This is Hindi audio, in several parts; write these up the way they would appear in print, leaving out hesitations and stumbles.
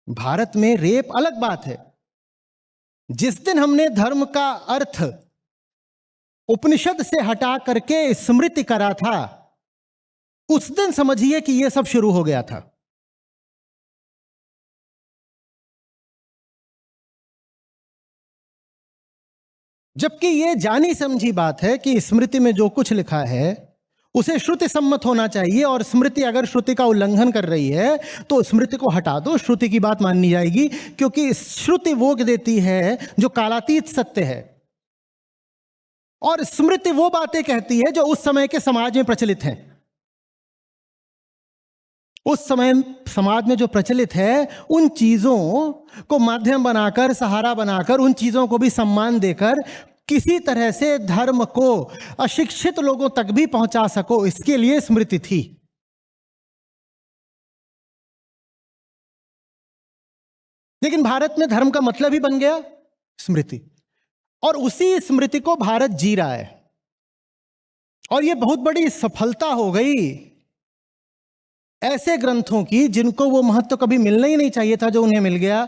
भारत में रेप अलग बात है। जिस दिन हमने धर्म का अर्थ उपनिषद से हटा करके स्मृति करा था, उस दिन समझिए कि यह सब शुरू हो गया था। जबकि यह जानी समझी बात है कि स्मृति में जो कुछ लिखा है उसे श्रुति सम्मत होना चाहिए, और स्मृति अगर श्रुति का उल्लंघन कर रही है तो स्मृति को हटा दो, श्रुति की बात माननी जाएगी, क्योंकि श्रुति वो देती है जो कालातीत सत्य है, और स्मृति वो बातें कहती है जो उस समय के समाज में प्रचलित हैं। उस समय समाज में जो प्रचलित है उन चीजों को माध्यम बनाकर, सहारा बनाकर, उन चीजों को भी सम्मान देकर किसी तरह से धर्म को अशिक्षित लोगों तक भी पहुंचा सको, इसके लिए स्मृति थी। लेकिन भारत में धर्म का मतलब ही बन गया स्मृति, और उसी स्मृति को भारत जी रहा है। और यह बहुत बड़ी सफलता हो गई ऐसे ग्रंथों की जिनको वो महत्व कभी मिलना ही नहीं चाहिए था, जो उन्हें मिल गया,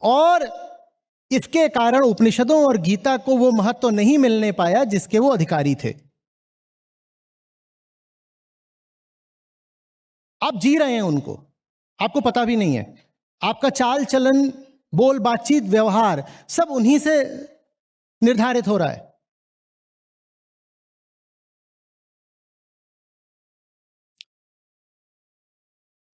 और इसके कारण उपनिषदों और गीता को वो महत्व नहीं मिलने पाया जिसके वो अधिकारी थे। आप जी रहे हैं उनको, आपको पता भी नहीं है। आपका चाल चलन, बोल बातचीत, व्यवहार सब उन्हीं से निर्धारित हो रहा है।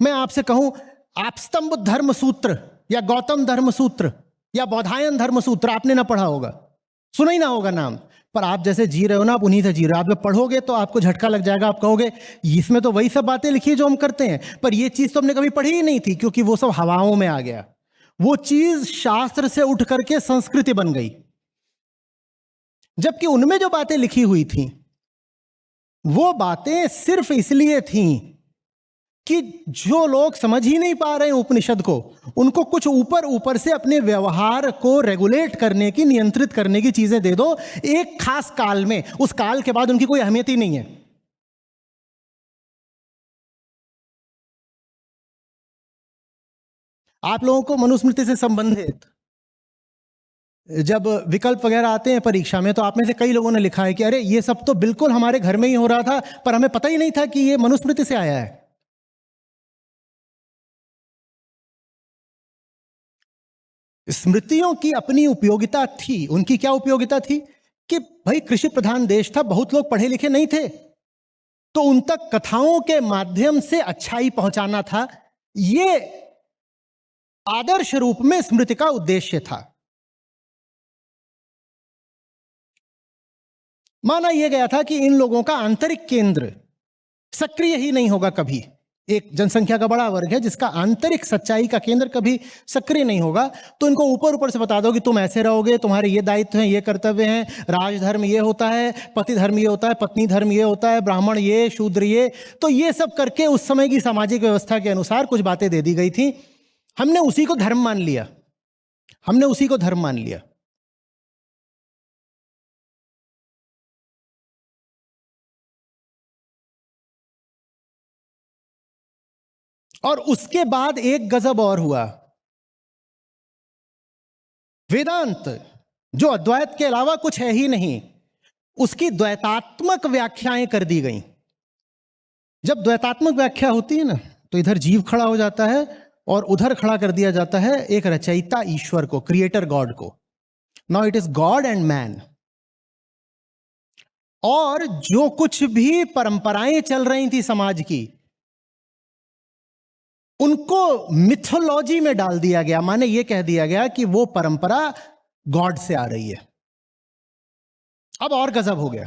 मैं आपसे कहूं, आप स्तंभ धर्म सूत्र या गौतम धर्म सूत्र या बौधायन धर्म सूत्र आपने ना पढ़ा होगा, सुना ही ना होगा नाम, पर आप जैसे जी रहे हो ना, आप उन्हीं से जी रहे हो। आप जब पढ़ोगे तो आपको झटका लग जाएगा, आप कहोगे इसमें तो वही सब बातें लिखी है जो हम करते हैं, पर यह चीज तो हमने कभी पढ़ी ही नहीं थी, क्योंकि वो सब हवाओं में आ गया। वो चीज शास्त्र से उठ करके संस्कृति बन गई, जबकि उनमें जो बातें लिखी हुई थी वो बातें सिर्फ इसलिए थी कि जो लोग समझ ही नहीं पा रहे हैं उपनिषद को, उनको कुछ ऊपर ऊपर से अपने व्यवहार को रेगुलेट करने की, नियंत्रित करने की चीजें दे दो एक खास काल में। उस काल के बाद उनकी कोई अहमियत ही नहीं है। आप लोगों को मनुस्मृति से संबंधित जब विकल्प वगैरह आते हैं परीक्षा में, तो आप में से कई लोगों ने लिखा है कि अरे ये सब तो बिल्कुल हमारे घर में ही हो रहा था, पर हमें पता ही नहीं था कि ये मनुस्मृति से आया है। स्मृतियों की अपनी उपयोगिता थी। उनकी क्या उपयोगिता थी कि भाई कृषि प्रधान देश था, बहुत लोग पढ़े लिखे नहीं थे, तो उन तक कथाओं के माध्यम से अच्छाई पहुंचाना था। यह आदर्श रूप में स्मृति का उद्देश्य था। माना यह गया था कि इन लोगों का आंतरिक केंद्र सक्रिय ही नहीं होगा कभी। एक जनसंख्या का बड़ा वर्ग है जिसका आंतरिक सच्चाई का केंद्र कभी सक्रिय नहीं होगा, तो इनको ऊपर ऊपर से बता दो कि तुम ऐसे रहोगे, तुम्हारे ये दायित्व हैं, ये कर्तव्य हैं, राजधर्म ये होता है, पति धर्म ये होता है, पत्नी धर्म ये होता है, ब्राह्मण ये, शूद्र ये, तो ये सब करके उस समय की सामाजिक व्यवस्था के अनुसार कुछ बातें दे दी गई थी। हमने उसी को धर्म मान लिया, हमने उसी को धर्म मान लिया। और उसके बाद एक गजब और हुआ। वेदांत जो अद्वैत के अलावा कुछ है ही नहीं, उसकी द्वैतात्मक व्याख्याएं कर दी गई। जब द्वैतात्मक व्याख्या होती है ना, तो इधर जीव खड़ा हो जाता है और उधर खड़ा कर दिया जाता है एक रचयिता ईश्वर को, क्रिएटर गॉड को। Now it is God and man. और जो कुछ भी परंपराएं चल रही थी समाज की, उनको मिथोलॉजी में डाल दिया गया। माने यह कह दिया गया कि वो परंपरा गॉड से आ रही है। अब और गजब हो गया।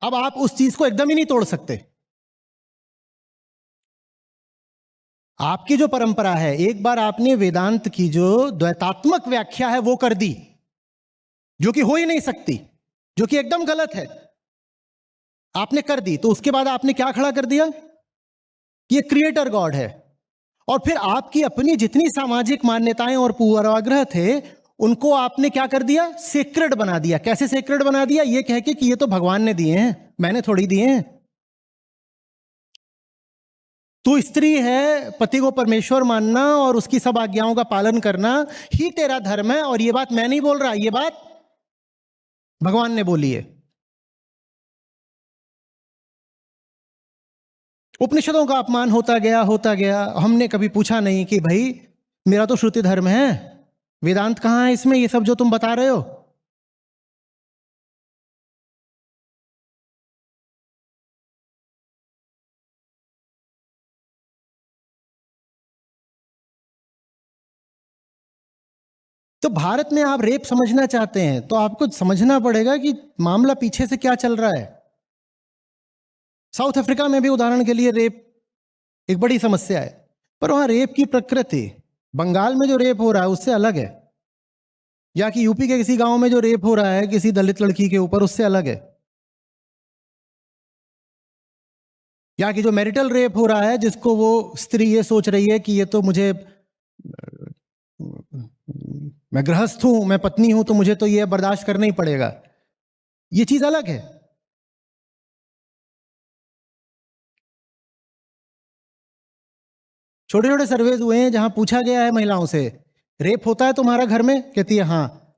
अब आप उस चीज को एकदम ही नहीं तोड़ सकते। आपकी जो परंपरा है, एक बार आपने वेदांत की जो द्वैतात्मक व्याख्या है वो कर दी, जो कि हो ही नहीं सकती, जो कि एकदम गलत है, आपने कर दी, तो उसके बाद आपने क्या खड़ा कर दिया? ये क्रिएटर गॉड है। और फिर आपकी अपनी जितनी सामाजिक मान्यताएं और पूर्वाग्रह थे, उनको आपने क्या कर दिया? सेक्रेड बना दिया। कैसे सेक्रेड बना दिया? ये कह के कि ये तो भगवान ने दिए हैं, मैंने थोड़ी दिए हैं। तू स्त्री है, पति को परमेश्वर मानना और उसकी सब आज्ञाओं का पालन करना ही तेरा धर्म है। और ये बात मैं नहीं बोल रहा, ये बात भगवान ने बोली है। उपनिषदों का अपमान होता गया होता गया। हमने कभी पूछा नहीं कि भाई मेरा तो श्रुति धर्म है, वेदांत कहाँ है इसमें, ये सब जो तुम बता रहे हो। तो भारत में आप रेप समझना चाहते हैं तो आपको समझना पड़ेगा कि मामला पीछे से क्या चल रहा है। साउथ अफ्रीका में भी उदाहरण के लिए रेप एक बड़ी समस्या है, पर वहां रेप की प्रकृति बंगाल में जो रेप हो रहा है उससे अलग है, या कि यूपी के किसी गांव में जो रेप हो रहा है किसी दलित लड़की के ऊपर उससे अलग है, या कि जो मैरिटल रेप हो रहा है जिसको वो स्त्री ये सोच रही है कि ये तो मुझे, मैं गृहस्थ हूं, मैं पत्नी हूं, तो मुझे तो ये बर्दाश्त करना ही पड़ेगा, ये चीज अलग है। छोटे छोटे सर्वेज हुए हैं जहां पूछा गया है महिलाओं से, रेप होता है तुम्हारा घर में, कहती है हाँ।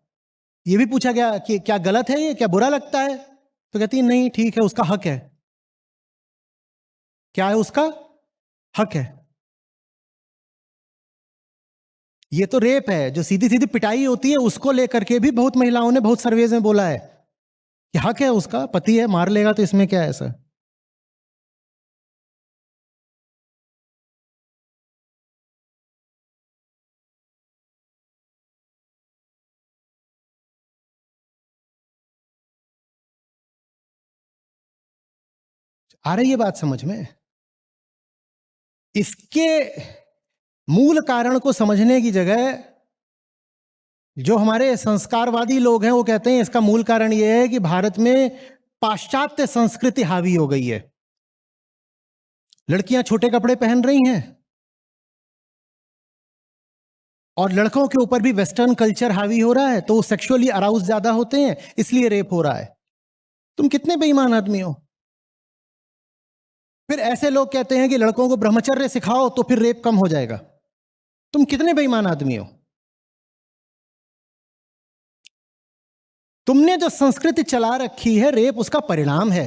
ये भी पूछा गया कि क्या गलत है, ये क्या बुरा लगता है, तो कहती है नहीं ठीक है, उसका हक है। क्या है उसका हक है। ये तो रेप है, जो सीधी सीधी पिटाई होती है उसको लेकर के भी बहुत महिलाओं ने बहुत सर्वेज में बोला है कि हक है उसका, पति है मार लेगा तो इसमें क्या है ऐसा। आ रही है बात समझ में। इसके मूल कारण को समझने की जगह जो हमारे संस्कारवादी लोग हैं वो कहते हैं इसका मूल कारण यह है कि भारत में पाश्चात्य संस्कृति हावी हो गई है। लड़कियां छोटे कपड़े पहन रही हैं और लड़कों के ऊपर भी वेस्टर्न कल्चर हावी हो रहा है, तो वो सेक्सुअली अराउज ज्यादा होते हैं, इसलिए रेप हो रहा है। तुम कितने बेईमान आदमी हो। फिर ऐसे लोग कहते हैं कि लड़कों को ब्रह्मचर्य सिखाओ तो फिर रेप कम हो जाएगा। तुम कितने बेईमान आदमी हो। तुमने जो संस्कृति चला रखी है रेप उसका परिणाम है।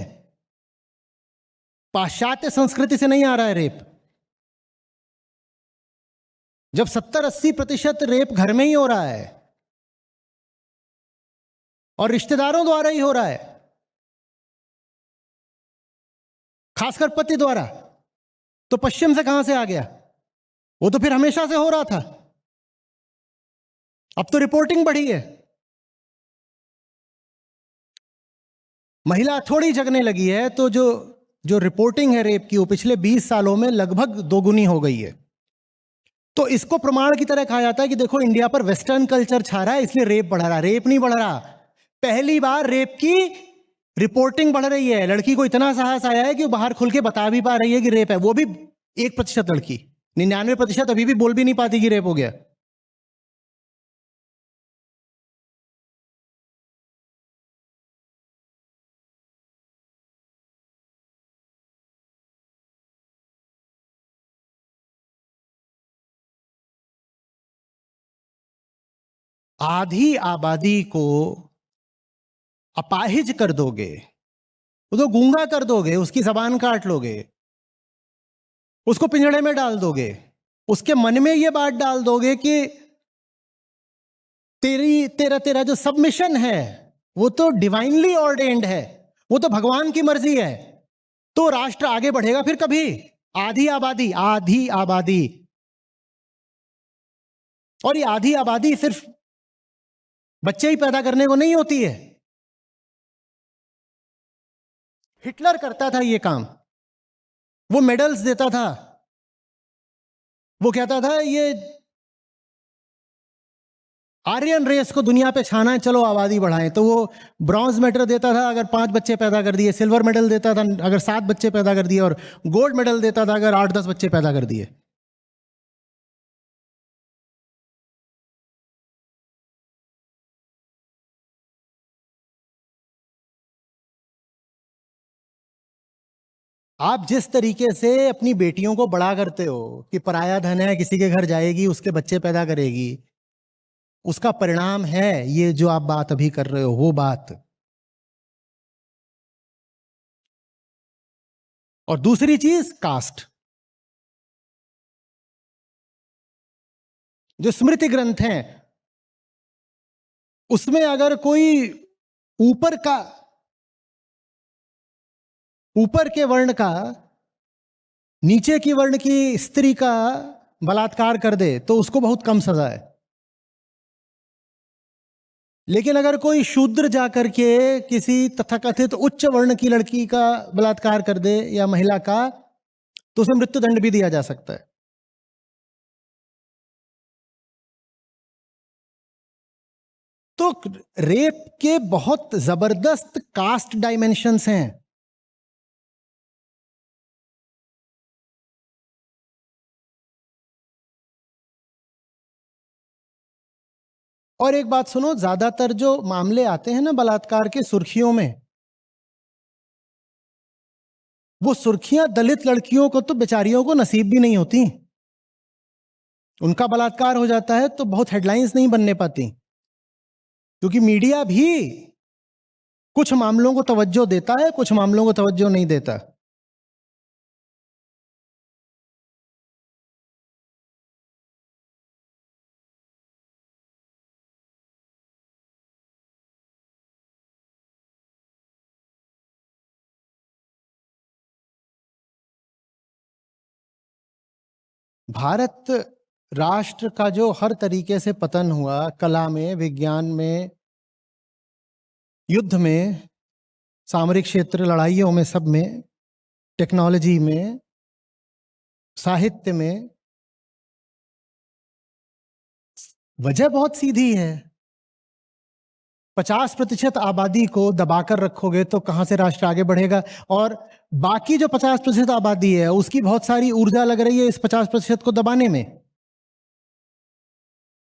पाश्चात्य संस्कृति से नहीं आ रहा है रेप। जब 70-80% रेप घर में ही हो रहा है और रिश्तेदारों द्वारा ही हो रहा है, खासकर पति द्वारा, तो पश्चिम से कहां से आ गया। वो तो फिर हमेशा से हो रहा था, अब तो रिपोर्टिंग बढ़ी है। महिला थोड़ी जगने लगी है, तो जो जो रिपोर्टिंग है रेप की वो पिछले 20 सालों में लगभग दोगुनी हो गई है। तो इसको प्रमाण की तरह कहा जाता है कि देखो इंडिया पर वेस्टर्न कल्चर छा रहा है इसलिए रेप बढ़ रहा है। रेप नहीं बढ़ रहा, पहली बार रेप की रिपोर्टिंग बढ़ रही है। लड़की को इतना साहस आया है कि वो बाहर खुल के बता भी पा रही है कि रेप है। वो भी 1% लड़की, 99% अभी भी बोल भी नहीं पाती कि रेप हो गया। आधी आबादी को अपाहिज कर दोगे, उसको गूंगा कर दोगे, उसकी जबान काट लोगे, उसको पिंजड़े में डाल दोगे, उसके मन में यह बात डाल दोगे कि तेरी तेरा तेरा जो सबमिशन है वो तो डिवाइनली ऑर्डेन्ड है, वो तो भगवान की मर्जी है, तो राष्ट्र आगे बढ़ेगा फिर कभी। आधी आबादी, आधी आबादी, और ये आधी आबादी सिर्फ बच्चे ही पैदा करने को नहीं होती है। हिटलर करता था ये काम, वो मेडल्स देता था, वो कहता था ये आर्यन रेस को दुनिया पे छाना है, चलो आबादी बढ़ाएं। तो वो ब्रॉन्ज मेडल देता था अगर 5 बच्चे पैदा कर दिए, सिल्वर मेडल देता था अगर 7 बच्चे पैदा कर दिए, और गोल्ड मेडल देता था अगर 8-10 बच्चे पैदा कर दिए। आप जिस तरीके से अपनी बेटियों को बड़ा करते हो कि पराया धन है, किसी के घर जाएगी, उसके बच्चे पैदा करेगी, उसका परिणाम है ये जो आप बात अभी कर रहे हो, वो बात। और दूसरी चीज कास्ट। जो स्मृति ग्रंथ हैं उसमें अगर कोई ऊपर का, ऊपर के वर्ण का नीचे की वर्ण की स्त्री का बलात्कार कर दे तो उसको बहुत कम सजा है। लेकिन अगर कोई शूद्र जाकर के किसी तथाकथित उच्च वर्ण की लड़की का बलात्कार कर दे या महिला का, तो उसे मृत्युदंड भी दिया जा सकता है। तो रेप के बहुत जबरदस्त कास्ट डायमेंशंस हैं। और एक बात सुनो, ज्यादातर जो मामले आते हैं ना बलात्कार के सुर्खियों में, वो सुर्खियां दलित लड़कियों को तो बेचारियों को नसीब भी नहीं होती। उनका बलात्कार हो जाता है तो बहुत हेडलाइंस नहीं बनने पाती, क्योंकि मीडिया भी कुछ मामलों को तवज्जो देता है, कुछ मामलों को तवज्जो नहीं देता। भारत राष्ट्र का जो हर तरीके से पतन हुआ, कला में, विज्ञान में, युद्ध में, सामरिक क्षेत्र लड़ाइयों में, सब में, टेक्नोलॉजी में, साहित्य में, वजह बहुत सीधी है। 50% आबादी को दबाकर रखोगे तो कहां से राष्ट्र आगे बढ़ेगा? और बाकी जो 50% आबादी है उसकी बहुत सारी ऊर्जा लग रही है इस 50% को दबाने में।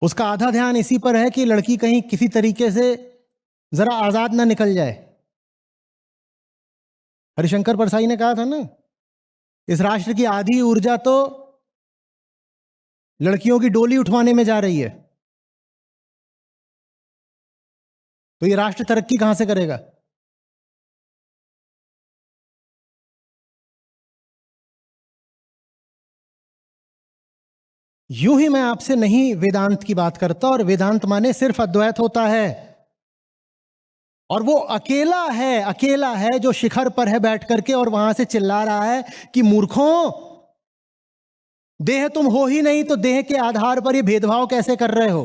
उसका आधा ध्यान इसी पर है कि लड़की कहीं किसी तरीके से जरा आजाद ना निकल जाए। हरिशंकर परसाई ने कहा था ना, इस राष्ट्र की आधी ऊर्जा तो लड़कियों की डोली उठवाने में जा रही है, तो ये राष्ट्र तरक्की कहां से करेगा? यूं ही मैं आपसे नहीं वेदांत की बात करता, और वेदांत माने सिर्फ अद्वैत होता है। और वो अकेला है जो शिखर पर है बैठ करके और वहां से चिल्ला रहा है कि मूर्खों, देह तुम हो ही नहीं तो देह के आधार पर ये भेदभाव कैसे कर रहे हो?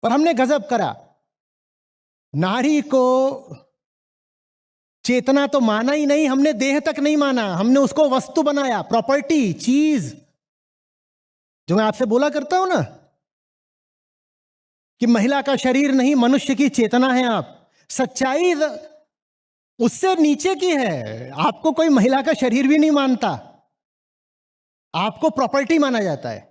और हमने गजब करा, नारी को चेतना तो माना ही नहीं, हमने देह तक नहीं माना, हमने उसको वस्तु बनाया, प्रॉपर्टी, चीज। जो मैं आपसे बोला करता हूं ना कि महिला का शरीर नहीं, मनुष्य की चेतना है आप। सच्चाई उससे नीचे की है। आपको कोई महिला का शरीर भी नहीं मानता, आपको प्रॉपर्टी माना जाता है।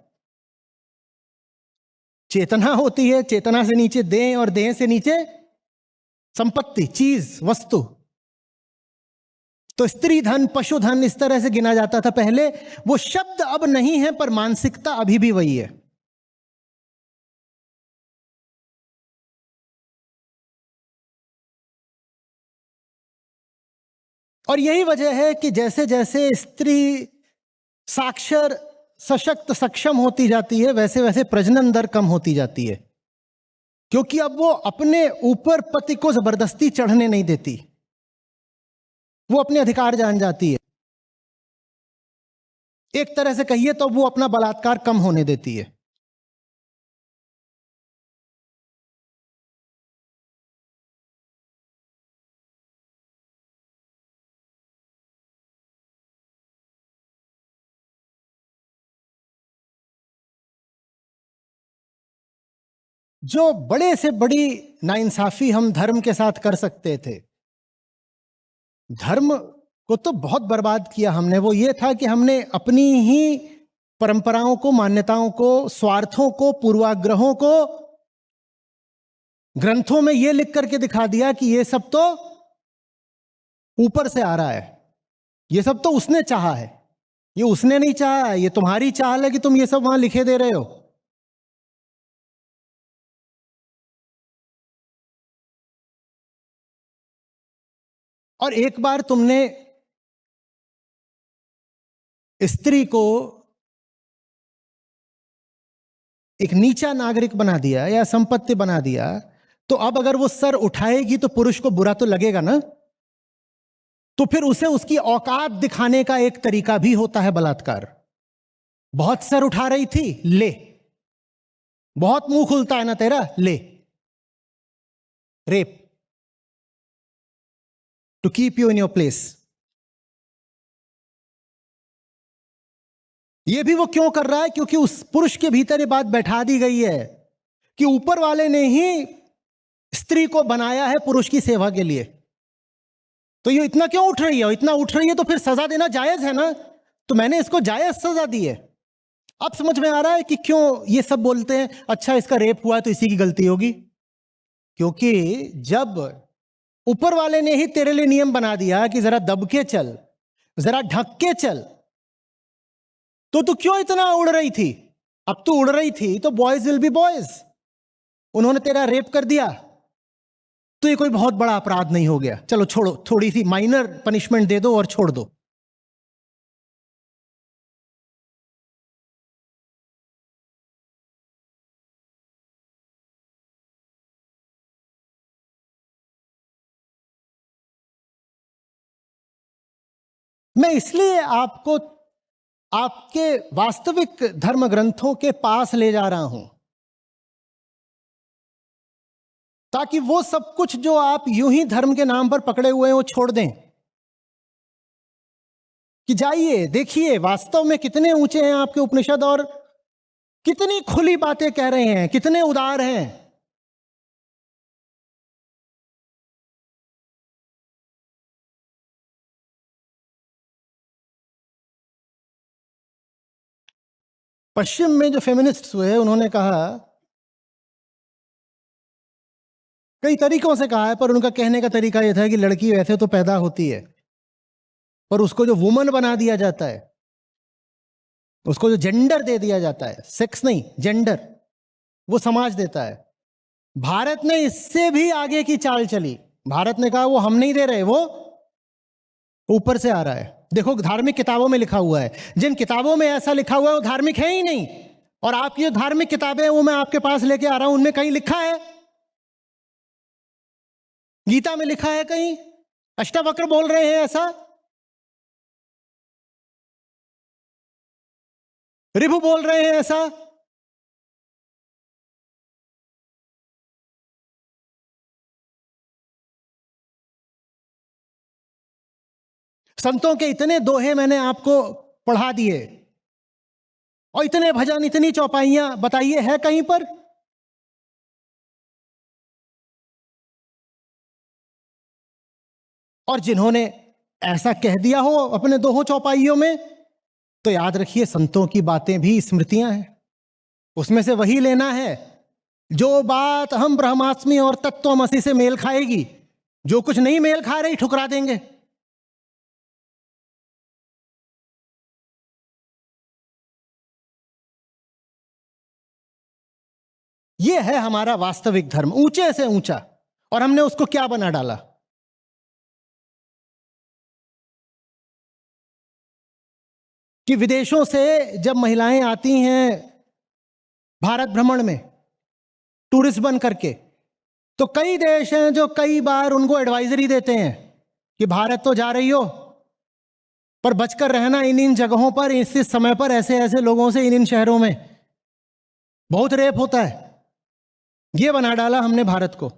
चेतना होती है, चेतना से नीचे देह, और देह से नीचे संपत्ति, चीज, वस्तु। तो स्त्री धन, पशुधन इस तरह से गिना जाता था पहले। वो शब्द अब नहीं है, पर मानसिकता अभी भी वही है। और यही वजह है कि जैसे जैसे स्त्री साक्षर, सशक्त, सक्षम होती जाती है, वैसे वैसे प्रजनन दर कम होती जाती है, क्योंकि अब वो अपने ऊपर पति को जबरदस्ती चढ़ने नहीं देती, वो अपने अधिकार जान जाती है। एक तरह से कहिए तो वो अपना बलात्कार कम होने देती है। जो बड़े से बड़ी नाइंसाफी हम धर्म के साथ कर सकते थे, धर्म को तो बहुत बर्बाद किया हमने। वो ये था कि हमने अपनी ही परंपराओं को, मान्यताओं को, स्वार्थों को, पूर्वाग्रहों को ग्रंथों में यह लिख करके दिखा दिया कि ये सब तो ऊपर से आ रहा है, ये सब तो उसने चाहा है। ये उसने नहीं चाहा है, ये तुम्हारी चाल है कि तुम ये सब वहां लिखे दे रहे हो। और एक बार तुमने स्त्री को एक नीचा नागरिक बना दिया या संपत्ति बना दिया, तो अब अगर वो सर उठाएगी तो पुरुष को बुरा तो लगेगा ना। तो फिर उसे उसकी औकात दिखाने का एक तरीका भी होता है बलात्कार। बहुत सर उठा रही थी, ले। बहुत मुंह खुलता है ना तेरा, ले। Rep to keep you in your place. यह भी वो क्यों कर रहा है? क्योंकि उस पुरुष के भीतर ये बात बैठा दी गई है कि ऊपर वाले ने ही स्त्री को बनाया है पुरुष की सेवा के लिए। तो ये इतना क्यों उठ रही है? इतना उठ रही है तो फिर सजा देना जायज है ना। तो मैंने इसको जायज सजा दी है। अब समझ में आ रहा है कि क्यों ये सब बोलते हैं अच्छा इसका रेप हुआ है तो इसी की गलती होगी। क्योंकि जब ऊपर वाले ने ही तेरे लिए नियम बना दिया कि जरा दब के चल, जरा ढक के चल, तो तू क्यों इतना उड़ रही थी? अब तू उड़ रही थी तो बॉयज विल बी बॉयज। उन्होंने तेरा रेप कर दिया तो ये कोई बहुत बड़ा अपराध नहीं हो गया, चलो छोड़ो, थोड़ी सी माइनर पनिशमेंट दे दो और छोड़ दो। मैं इसलिए आपको आपके वास्तविक धर्म ग्रंथों के पास ले जा रहा हूं ताकि वो सब कुछ जो आप यूं ही धर्म के नाम पर पकड़े हुए हैं वो छोड़ दें। कि जाइए देखिए वास्तव में कितने ऊंचे हैं आपके उपनिषद और कितनी खुली बातें कह रहे हैं, कितने उदार हैं। पश्चिम में जो फेमिनिस्ट्स हुए उन्होंने कहा, कई तरीकों से कहा है, पर उनका कहने का तरीका यह था कि लड़की वैसे तो पैदा होती है पर उसको जो वुमन बना दिया जाता है, उसको जो जेंडर दे दिया जाता है, सेक्स नहीं जेंडर, वो समाज देता है। भारत ने इससे भी आगे की चाल चली। भारत ने कहा वो हम नहीं दे रहे, वो ऊपर से आ रहा है। देखो धार्मिक किताबों में लिखा हुआ है, जिन किताबों में ऐसा लिखा हुआ है वो धार्मिक है ही नहीं। और आपकी जो धार्मिक किताबें हैं वो मैं आपके पास लेके आ रहा हूं, उनमें कहीं लिखा है, गीता में लिखा है, कहीं अष्टावक्र बोल रहे हैं ऐसा, ऋभु बोल रहे हैं ऐसा। संतों के इतने दोहे मैंने आपको पढ़ा दिए और इतने भजन, इतनी चौपाइयां, बताइए है कहीं पर? और जिन्होंने ऐसा कह दिया हो अपने दोहों चौपाइयों में, तो याद रखिए संतों की बातें भी स्मृतियां हैं, उसमें से वही लेना है जो बात हम ब्रह्मास्मि और तत्वमसि से मेल खाएगी। जो कुछ नहीं मेल खा रही ठुकरा देंगे। यह है हमारा वास्तविक धर्म, ऊंचे से ऊंचा। और हमने उसको क्या बना डाला? कि विदेशों से जब महिलाएं आती हैं भारत भ्रमण में टूरिस्ट बन करके, तो कई देश हैं जो कई बार उनको एडवाइजरी देते हैं कि भारत तो जा रही हो पर बचकर रहना इन इन जगहों पर, इस समय पर ऐसे ऐसे लोगों से, इन इन शहरों में बहुत रेप होता है। ये बना डाला हमने भारत को।